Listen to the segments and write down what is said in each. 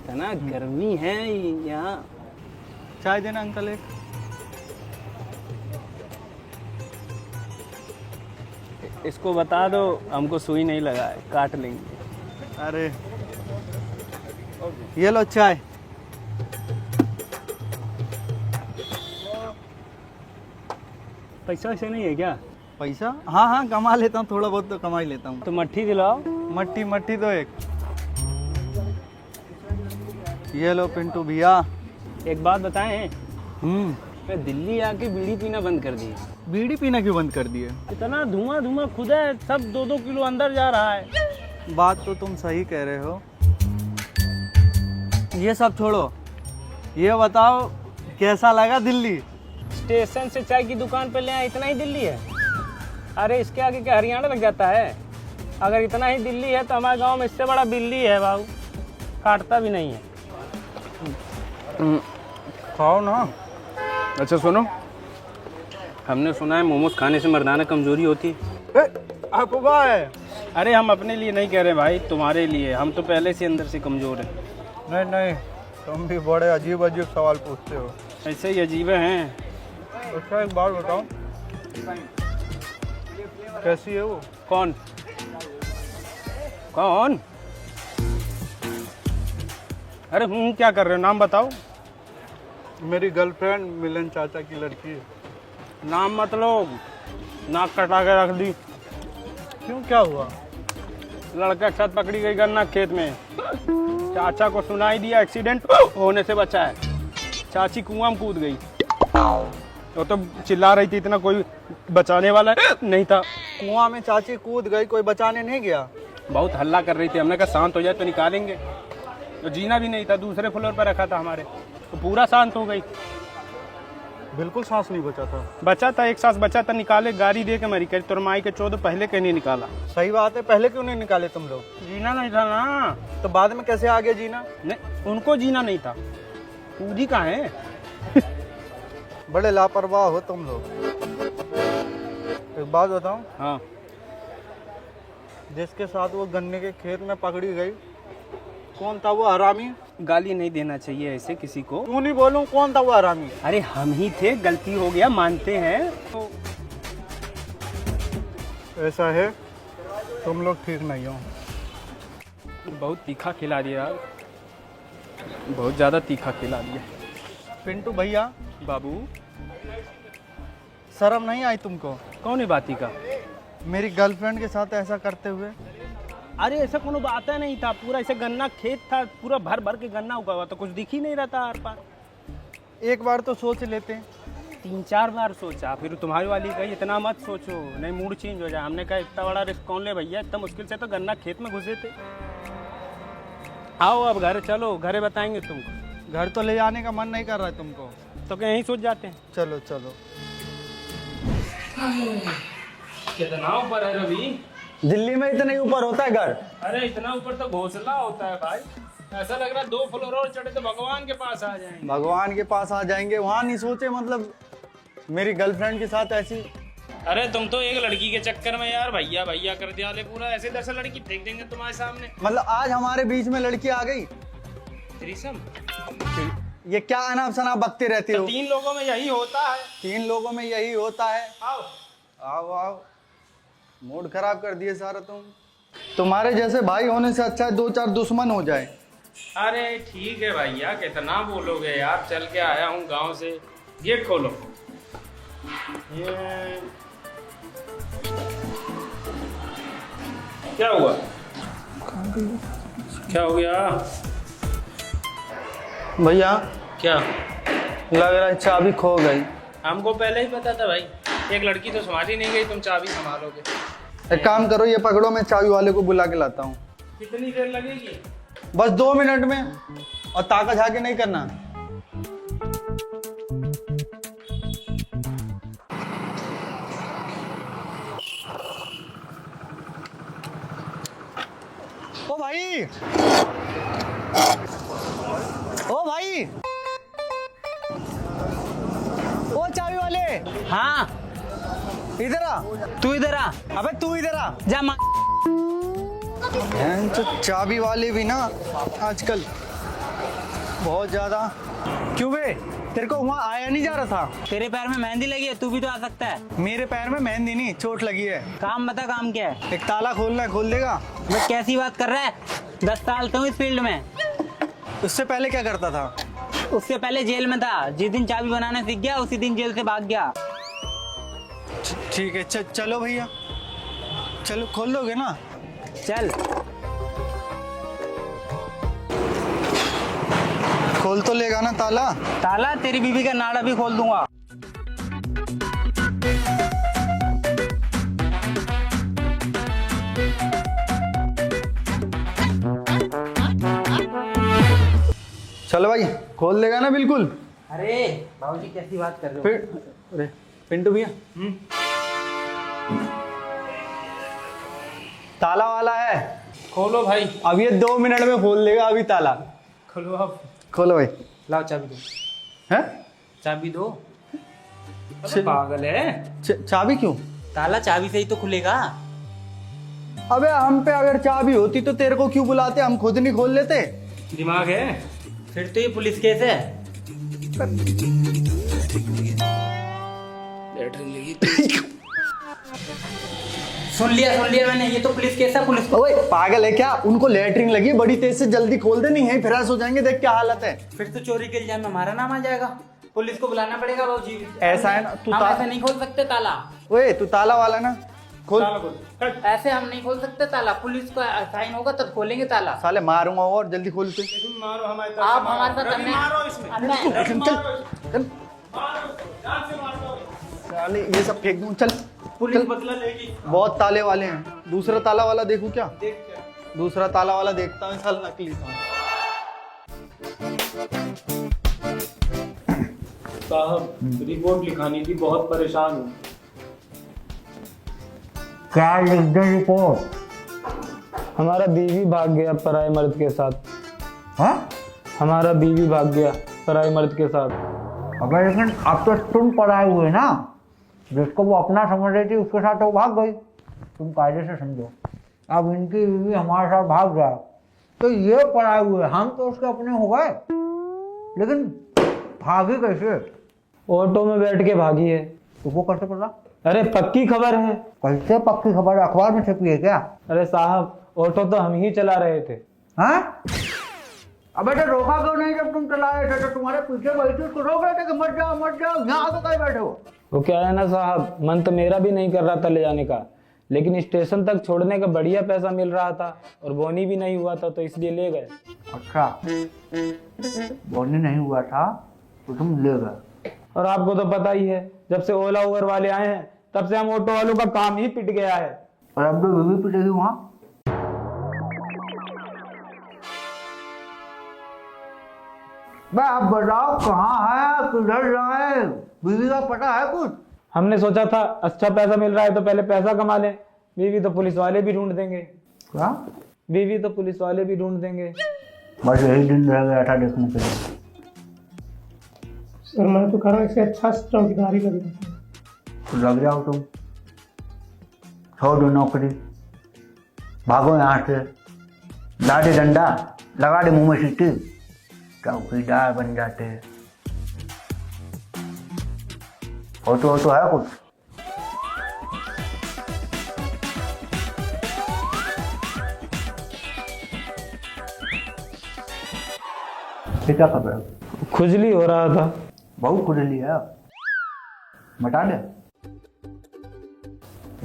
इतना गर्मी है यहाँ। चाय देना अंकल एक। इसको बता दो हमको सुई नहीं लगा है, काट लेंगे। अरे ये लो चाय। पैसा वैसे नहीं है क्या? पैसा? हाँ हाँ कमा लेता हूँ, थोड़ा बहुत तो कमा ही लेता हूँ। तो मट्ठी दिलाओ। मट्टी मट्टी दो एक। ये लो पिंटू भैया। एक बात बताएं, मैं दिल्ली आके बीड़ी पीना बंद कर दी। बीड़ी पीना क्यों बंद कर दिए? इतना धुआं धुआं खुदा है, सब 2-2 किलो अंदर जा रहा है। बात तो तुम सही कह रहे हो। ये सब छोड़ो, ये बताओ कैसा लगा दिल्ली? स्टेशन से चाय की दुकान पे ले आए, इतना ही दिल्ली है? अरे इसके आगे क्या हरियाणा लग जाता है? अगर इतना ही दिल्ली है तो हमारे गांव में इससे बड़ा बिल्ली है बाबू, काटता भी नहीं है। खाओ ना। अच्छा सुनो, हमने सुना है मोमोज खाने से मर्दाना कमजोरी होती है। अफवाह है। अरे हम अपने लिए नहीं कह रहे भाई, तुम्हारे लिए। हम तो पहले से अंदर से कमजोर हैं। नहीं नहीं, तुम भी बड़े अजीब अजीब सवाल पूछते हो। ऐसे ही अजीब हैं। अच्छा एक बात बताओ, कैसी है वो? कौन कौन? अरे क्या कर रहे हो, नाम बताओ। मेरी गर्लफ्रेंड मिलन चाचा की लड़की है। नाम मत लो, नाक कटा के रख दी। क्यों, क्या हुआ? लड़का छत पकड़ी गई गन्ना खेत में, चाचा को सुनाई दिया, एक्सीडेंट होने से बचा है। चाची कुआं में कूद गई, वो तो चिल्ला रही थी इतना, कोई बचाने वाला नहीं था। कुआं में चाची कूद गई, कोई बचाने नहीं गया? बहुत हल्ला कर रही थी, हमने कहा शांत हो जाए तो निकालेंगे। तो जीना भी नहीं था, दूसरे फ्लोर पर रखा था हमारे, तो पूरा शांत हो गई। बिल्कुल सांस नहीं बचा था? बचा था, एक सांस बचा था, निकाले, गाड़ी दे के मरी। करी तुरमाई के 14 पहले के नहीं निकाला। सही बात है, पहले क्यों नहीं निकाले तुम लोग? जीना नहीं था ना। तो बाद में कैसे आ गया जीना? नहीं, उनको जीना नहीं था, कूदी कहाँ है। बड़े लापरवाह हो तुम लोग। एक बात बताओ, हाँ, जिसके साथ वो गन्ने के खेत में पकड़ी गई, कौन था वो हरामी? गाली नहीं देना चाहिए ऐसे किसी को। क्यों नहीं बोलूं, कौन था वो हरामी? अरे हम ही थे, गलती हो गया, मानते हैं। तो ऐसा है, तुम लोग ठीक नहीं हो। बहुत तीखा खिला दिया यार, बहुत ज़्यादा तीखा खिला दिया। पिंटू भैया, बाबू शर्म नहीं आई तुमको? कौन है बाती का? मेरी गर्लफ्रेंड के साथ ऐसा करते हुए। अरे ऐसा कोनो बात नहीं था, पूरा ऐसे गन्ना खेत था, पूरा भर भर के गन्ना उगा हुआ, तो कुछ दिख ही नहीं रहा था आर पार। एक बार तो सोच लेते। 3-4 बार सोचा, फिर तुम्हारी वाली कही इतना मत सोचो, नहीं मूड चेंज हो जाए। हमने कहा इतना बड़ा रिस्क कौन ले भैया, इतना मुश्किल से तो गन्ना खेत में घुसे थे। आओ अब घर चलो, घरे बताएंगे तुमको। घर तो ले जाने का मन नहीं कर रहा है तुमको? तो क्या यहीं सोच जाते हैं? चलो चलो। कितना ऊपर है रवि? दिल्ली में इतने ऊपर होता है घर? अरे इतना ऊपर तो घोंसला होता है भाई, ऐसा लग रहा है 2 फ्लोर और चढ़े तो भगवान के पास आ जाएंगे। भगवान के पास आ जाएंगे, वहाँ नहीं सोचे? मतलब मेरी गर्लफ्रेंड के साथ ऐसी। अरे तुम तो एक लड़की के चक्कर में यार भैया भैया कर दिया ले पूरा, ऐसे 10 लड़की फेंक देंगे तुम्हारे सामने। मतलब आज हमारे बीच में लड़की आ गई? थ्रीसम? ये क्या अनाप शनाप बकते रहते हो? 3 लोगों में यही होता है। 3 लोगों में यही होता है? आओ आओ आओ, मूड खराब कर दिए सारा तुम। तुम्हारे जैसे भाई होने से अच्छा है 2-4 दुश्मन हो जाए। अरे ठीक है भैया, कितना बोलोगे यार, चल के आया हूँ गांव से। गेट खोलो। ये क्या हुआ? क्या हो गया भैया? क्या लग रहा है चाबी खो गई। हमको पहले ही पता था भाई, एक लड़की तो संभाली नहीं गई, तुम चाबी संभालोगे। एक काम करो, ये पकड़ो, मैं चाबी वाले को बुला के लाता हूँ। कितनी देर लगेगी? बस 2 मिनट में, और ताका झाके नहीं करना। ओ भाई, ओ भाई, ओ चाबी वाले। हाँ इधर आ। तू इधर आ। अबे तू इधर आ। जा तो चाबी वाले भी ना आजकल बहुत ज्यादा। क्यों बे, तेरे को वहाँ आया नहीं जा रहा था? तेरे पैर में मेहंदी लगी है, तू भी तो आ सकता है। मेरे पैर में मेहंदी नहीं, चोट लगी है। काम बता, काम क्या है? एक ताला खोलना है, खोल देगा? मैं कैसी बात कर रहा है? 10 साल तो हूँ इस फील्ड में। उससे पहले क्या करता था? उससे पहले जेल में था। जिस दिन चाबी बनाना सीख गया उसी दिन जेल से भाग गया। ठीक है, चलो भैया, चलो खोल दोगे ना? चल। खोल तो लेगा ना ताला? ताला तेरी बीवी का नाड़ा भी खोल दूंगा। चलो भाई, खोल देगा ना बिल्कुल? अरे बाबूजी कैसी बात कर रहे हो? फिर अरे पिंटू भैया, ताला वाला है, खोलो भाई। अब ये 2 मिनट में खोल देगा अभी ताला। खोलो अब। खोलो भाई। लाओ चाबी दो। हैं? चाबी दो। अरे पागल है। चाबी क्यों? ताला चाबी से ही तो खुलेगा। अबे हम पे अगर चाबी होती तो तेरे को क्यों बुलाते, हम खुद नहीं खोल लेते? दिमाग है? फिर तो ये पुलिस केस है। सुन लिया मैंने, ये तो पुलिस केस है। पुलिस को ओए पागल है क्या? उनको लेटरिन लगी, बड़ी तेज से जल्दी खोल दे, नहीं है फिरास हो जाएंगे। देख क्या हालत है। फिर तो चोरी के इल्जाम में हमारा नाम आ जाएगा। पुलिस को बुलाना पड़ेगा बाबूजी। ऐसा है ना, तू हम ऐसे नहीं खोल सकते ताला। ओए तू ताला वाला ना, खोल। ताला खोल। हट। ऐसे हम नहीं खोल सकते ताला। पुलिस का साइन होगा तब खोलेंगे ताला। साले मारूंगा और जल्दी खोल के। तुम मारो हमारी तरफ आप से हमारे मारो। साथ रवि, मारो इसमें। चल मारो, जान से मारो। साले ये सब फेंक दूं, चल। पुलिस बदला लेगी। बहुत ताले वाले हैं। दूसरा ताला वाला देखूं क्या? देख क्या। दूसरा ताला वाला देखता हूँ, साल नकली था। साहब रिपोर्ट लिखानी थी, बहुत परेशान हूँ। क्या लिख दे रिपोर्ट? हमारा बीवी भाग गया पराये मर्द के साथ। हाँ? हमारा बीवी भाग गया पराये मर्द के साथ। अबे लेकिन अब तो तुम पढ़ाए हुए ना, जिसको वो अपना समझ रही थी उसके साथ तो भाग गई। तुम कायदे से समझो, अब इनकी बीवी हमारे साथ भाग जाए तो ये पढ़ाए हुए, हम तो उसके अपने हो गए, लेकिन भागी कैसे? ऑटो में बैठ के भागी है। तो वो कैसे पता? अरे पक्की खबर है। कैसे पक्की खबर? अखबार में छपी है क्या? अरे साहब ऑटो तो हम ही चला रहे थे। हाँ? अबे तो रोका क्यों नहीं जब तुम चला रहे थे? तो तुम्हारे पीछे बैठे उसको रोक रहे थे कि मत जाओ मत जाओ, यहाँ आके कहीं बैठे हो? वो क्या है ना साहब, मन तो मेरा भी नहीं कर रहा था ले जाने का, लेकिन स्टेशन तक छोड़ने का बढ़िया पैसा मिल रहा था और बोनी भी नहीं हुआ था तो इसलिए ले गए। अच्छा, बोनी नहीं हुआ था तो तुम ले गए। और आपको तो पता ही है, जब से ओला उबर वाले आए हैं तब से हम ऑटो वालों का काम ही पिट गया है। और अब तो बीवी पिटेगी वहां। भाई आप बताओ कहाँ है, किधर जाए? बीवी का पता है कुछ? हमने सोचा था अच्छा पैसा मिल रहा है तो पहले पैसा कमा लें, बीवी तो पुलिस वाले भी ढूंढ देंगे। क्या? बीवी तो पुलिस वाले भी ढूंढ देंगे। बस यही दिन रह गया था देखने के लिए। सर मैं तो कह रहा हूँ इससे अच्छा चौकीदारी लग जाता है। तो लग जाओ तुम, छोड़ दो नौकरी, भागो यहाँ से, ला दे डंडा, लगा दे मुंह में सीटी, चौकीदार बन जाते हैं। तो है कुछ? ये क्या खबर है? खुजली हो रहा था। बहुत खुजली है, बता दे।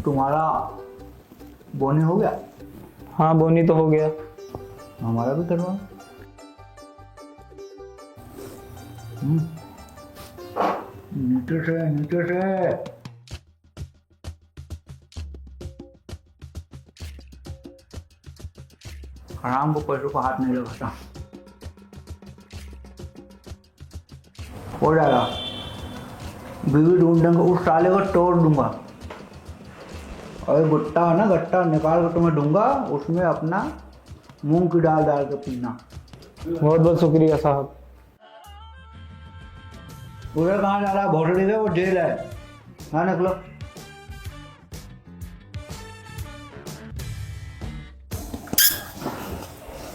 तुम्हारा बोनी हो गया? हाँ बोनी तो हो गया। हमारा भी करवा। नीचे से आराम को पैसों को हाथ नहीं लगाता। हो जाएगा, बीवी ढूंढ देंगे, उस साले को तोड़ दूंगा और गुट्टा है ना, गट्टा निकाल के तुम्हें दूंगा, उसमें अपना मूंग की दाल डाल के पीना। बहुत बहुत शुक्रिया साहब। पूरे कहाँ जा रहा है? भोसड़ी से वो जेल है। हाँ निकलो।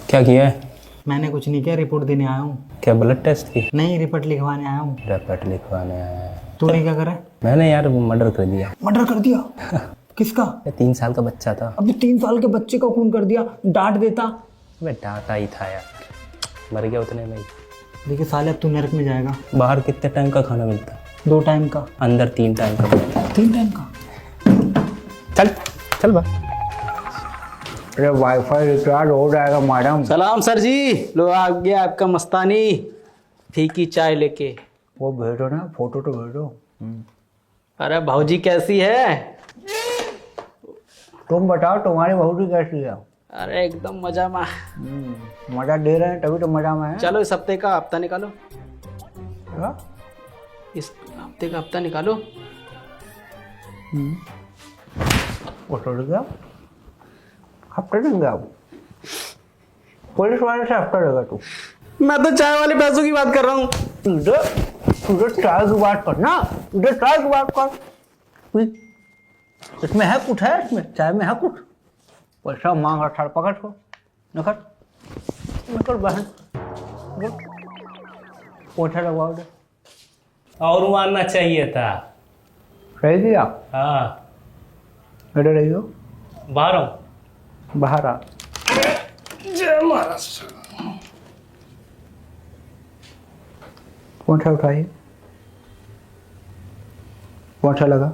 क्या किया है? मैंने कुछ नहीं किया, रिपोर्ट देने आया हूँ। क्या ब्लड टेस्ट की? नहीं, रिपोर्ट लिखवाने आया हूँ। रिपोर्ट लिखवाने आया है। तूने क्या करा? मैंने यार मर्डर कर दिया। मर्डर कर दिया? किसका? 3 साल का बच्चा था। अभी 3 साल के बच्चे का खून कर दिया, डांट देता। मैं डांटा ही था यार, मर गया उतने में ही। देखिए साले, अब तू नरक में जाएगा। बाहर कितने टाइम का खाना मिलता है? 2 टाइम का। अंदर 3 टाइम का मिलता है। 3 टाइम का? चल चल बा। अरे वाईफाई रिचार्ज हो जाएगा मैडम। सलाम सर जी, लो आ गया आपका मस्तानी फीकी चाय लेके। वो भेजो ना, फोटो तो भेजो। अरे भाऊजी कैसी है? तुम बताओ तुम्हारी बहू की कैसी है? अरे एकदम मजा में। मजा दे रहे हैं तभी तो मजा में है। चलो इस हफ्ते का हफ्ता निकालो, हाँ? इस हफ्ते का हफ्ता निकालो। वो छोड़ गया, हफ्ता देंगे आप? पुलिस वाले से हफ्ता देगा तू? मैं तो चाय वाले पैसों की बात कर रहा हूँ। तुझे चाय की बात करना, तुझे चाय की बात कर। इसमें है कुछ, है इसमें चाय में है कुछ? पैसा मांग रहा था, पकड़ को निकल बहन, पोछा लगवाओ दे। और मानना चाहिए था। सही दिया। हाँ, इधर रहियो, बाहर हूँ। बाहर आ। जय महाराष्ट्र। पोछा उठाइए, पोछा लगा,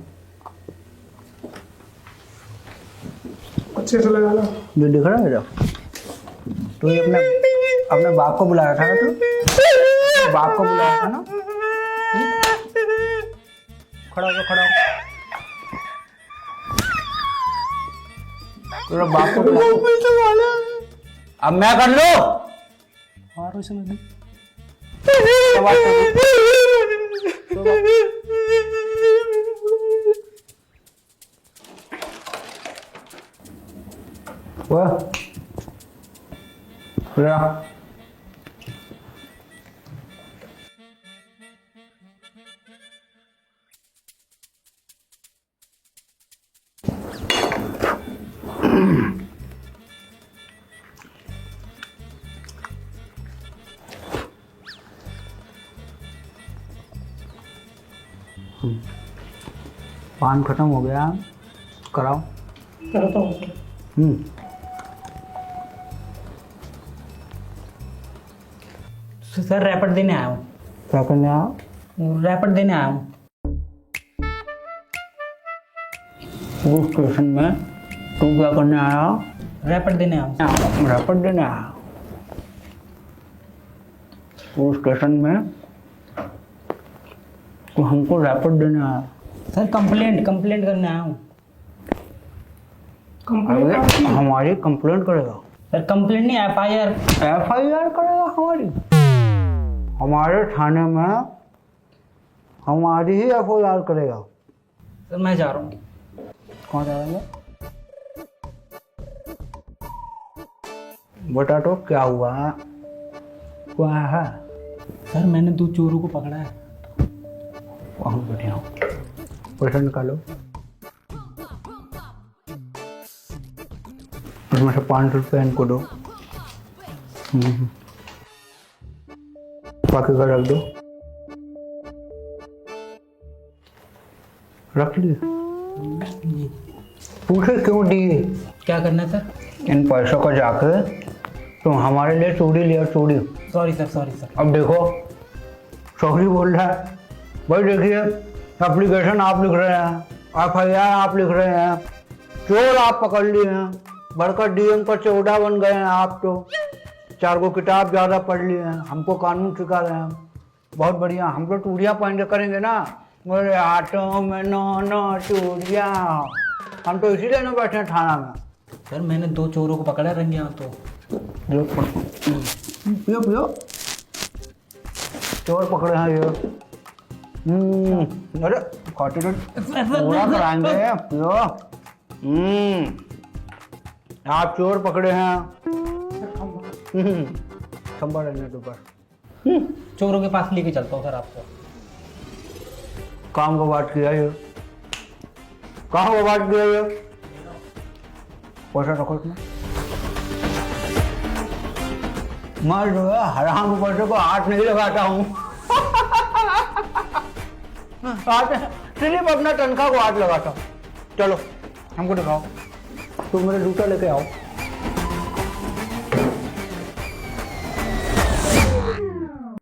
अच्छे से लगा लो। जो दिख रहा है मेरा, तो ये अपने बाप को बुलाया था ना? तू बाप को बुलाया था ना? खड़ा हो, खड़ा हो। तेरा बाप को बुलाया। अब मैं कर लो। और उसमें भी पान खत्म हो गया, कराओ। करता हूँ सर। सर रैपट देने आया हूँ। क्या करने आओ? रैपट देने आया हूँ। पुलिस स्टेशन में तू क्या करने आया? रैपट देने आया हूँ। रैपट देने आया पुलिस स्टेशन में? तो हमको रैपट देने आया? सर कंप्लेंट करने आया हूँ। अरे हमारी कंप्लेंट करेगा? सर कंप्लेंट नहीं, FIR करेगा हमारी? हमारे थाने में हमारी ही FIR करेगा? सर मैं जा रहा हूँ। कौन जाएगा? बता तो क्या हुआ, क्या है? सर मैंने 2 चोरों को पकड़ा है। वहाँ बढ़िया, पैसा निकालो, उसमें से 500 रुपये इनको दो, बाकी का रख दो। रख ली? पूछे क्यों दी? क्या करना है सर? इन पैसों का जाके तुम हमारे लिए चूड़ी लिया, चूड़ी। Sorry sir. अब देखो सॉरी बोल रहा है भाई। देखिए एप्लीकेशन आप लिख रहे हैं, FIR आप लिख रहे हैं, चोर आप पकड़ लिए हैं, बढ़कर DM पर 14 बन गए हैं आप तो। 4 गो किताब ज़्यादा पढ़ लिए हैं, हमको कानून सिखा रहे हैं। बहुत बढ़िया, हम लोग चूड़ियाँ पहन के करेंगे ना, मेरे हाथों में नौ चूड़ियाँ। हम तो इसीलिए ना बैठे हैं थाना में। सर मैंने 2 चोरों को पकड़ा रंगे हाथों। पियो चोर पकड़े हैं ये। अरे खाटी तो पूरा कराएंगे, पियो। आप चोर पकड़े हैं। खंबा रहने दो बस। चोरों के पास लेके चलता हूँ सर आपको। काम का बात किया ये, काम का बात किया ये। पैसा रखो इसमें, मैं जो है हराम पैसे को हाथ नहीं लगाता हूँ। हाथ सिर्फ अपना तनख्वाह को हाथ लगाता हूँ। चलो हमको दिखाओ, तुम मेरे जूता लेके आओ।